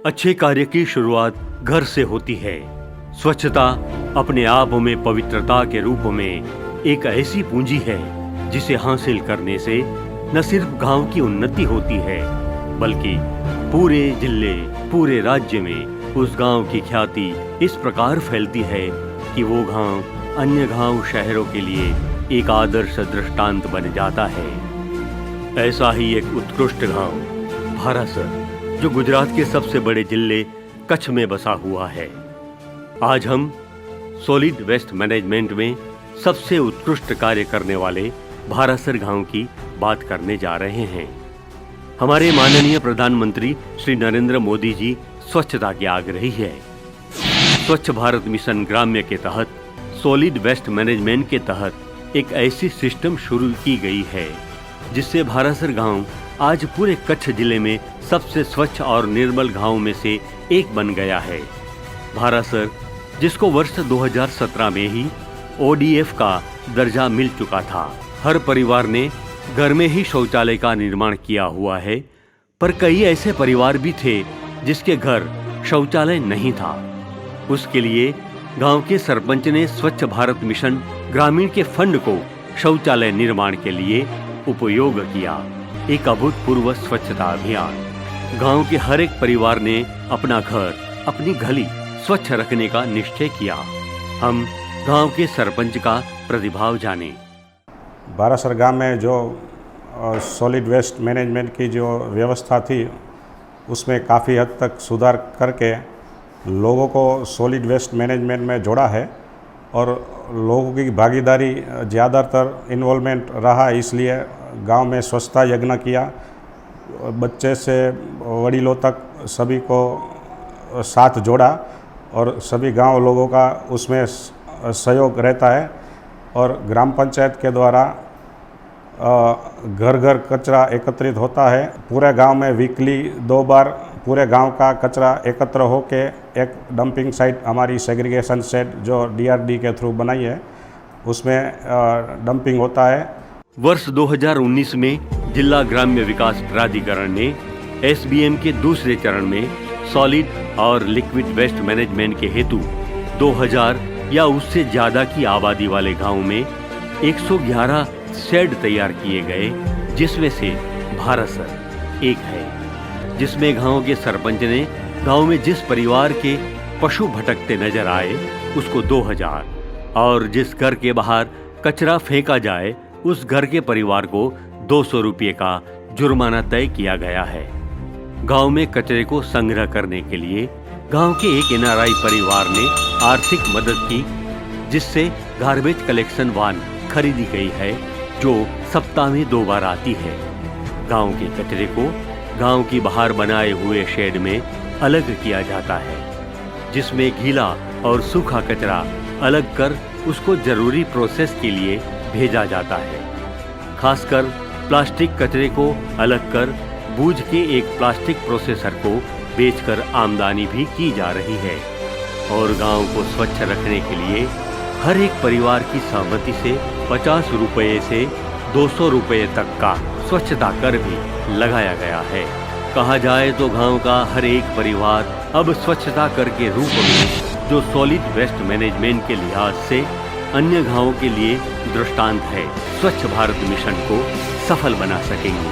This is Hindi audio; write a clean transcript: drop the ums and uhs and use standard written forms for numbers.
अच्छे कार्य की शुरुआत घर से होती है। स्वच्छता अपने आप में पवित्रता के रूप में एक ऐसी पूंजी है जिसे हासिल करने से न सिर्फ गांव की उन्नति होती है बल्कि पूरे जिले, पूरे राज्य में उस गांव की ख्याति इस प्रकार फैलती है कि वो गांव अन्य गांव शहरों के लिए एक आदर्श दृष्टांत बन जाता है। ऐसा ही एक उत्कृष्ट गांव भारासर, जो गुजरात के सबसे बड़े जिले कच्छ में बसा हुआ है। आज हम सॉलिड वेस्ट मैनेजमेंट में सबसे उत्कृष्ट कार्य करने वाले भारासर गांव की बात करने जा रहे हैं। हमारे माननीय प्रधानमंत्री श्री नरेंद्र मोदी जी स्वच्छता के आग्रही है। स्वच्छ भारत मिशन ग्राम्य के तहत सॉलिड वेस्ट मैनेजमेंट के तहत एक ऐसी सिस्टम शुरू की गई है जिससे भारासर गांव आज पूरे कच्छ जिले में सबसे स्वच्छ और निर्मल गांव में से एक बन गया है। भारासर, जिसको वर्ष 2017 में ही ODF का दर्जा मिल चुका था, हर परिवार ने घर में ही शौचालय का निर्माण किया हुआ है, पर कई ऐसे परिवार भी थे जिसके घर शौचालय नहीं था। उसके लिए गांव के सरपंच ने स्वच्छ भारत मिशन ग्रामीण के फंड को शौचालय निर्माण के लिए उपयोग किया। एक अभूतपूर्व स्वच्छता अभियान। गांव के हर एक परिवार ने अपना घर, अपनी गली स्वच्छ रखने का निश्चय किया। हम गांव के सरपंच का प्रतिभाव जाने। भारासर गांव में जो सॉलिड वेस्ट मैनेजमेंट की जो व्यवस्था थी उसमें काफ़ी हद तक सुधार करके लोगों को सॉलिड वेस्ट मैनेजमेंट में जोड़ा है और लोगों की भागीदारी ज़्यादातर इन्वॉल्वमेंट रहा, इसलिए गांव में स्वच्छता यज्ञ किया। बच्चे से वडीलों तक सभी को साथ जोड़ा और सभी गांव लोगों का उसमें सहयोग रहता है। और ग्राम पंचायत के द्वारा घर घर कचरा एकत्रित होता है। पूरे गांव में वीकली 2 बार पूरे गांव का कचरा एकत्र होके एक डंपिंग साइट, हमारी सेग्रीगेशन सेट जो DRD के थ्रू बनाई है, उसमें डंपिंग होता है। वर्ष 2019 में जिला ग्राम्य विकास प्राधिकरण ने SBM के दूसरे चरण में सॉलिड और लिक्विड वेस्ट मैनेजमेंट के हेतु 2000 या उससे ज्यादा की आबादी वाले गांव में 111 शेड तैयार किए गए, जिसमें से भारासर एक है, जिसमें गांव के सरपंच ने गांव में जिस परिवार के पशु भटकते नजर आए उसको 2000 और जिस घर के बाहर कचरा फेंका जाए उस घर के परिवार को 200 रुपये का जुर्माना तय किया गया है। गांव में कचरे को संग्रह करने के लिए गांव के एक NRI परिवार ने आर्थिक मदद की, जिससे गार्बेज कलेक्शन वान खरीदी गई है जो सप्ताह में 2 बार आती है। गांव के कचरे को गांव की बाहर बनाए हुए शेड में अलग किया जाता है, जिसमें गीला और सूखा कचरा अलग कर उसको जरूरी प्रोसेस के लिए भेजा जाता है। खासकर प्लास्टिक कचरे को अलग कर बूझ के एक प्लास्टिक प्रोसेसर को बेचकर आमदनी भी की जा रही है। और गांव को स्वच्छ रखने के लिए हर एक परिवार की सहमति से 50 रुपये से 200 रुपये तक का स्वच्छता कर भी लगाया गया है। कहा जाए तो गांव का हर एक परिवार अब स्वच्छता कर के रूप में, जो सॉलिड वेस्ट मैनेजमेंट के लिहाज से अन्य गांवों के लिए दृष्टांत है, स्वच्छ भारत मिशन को सफल बना सकेंगे।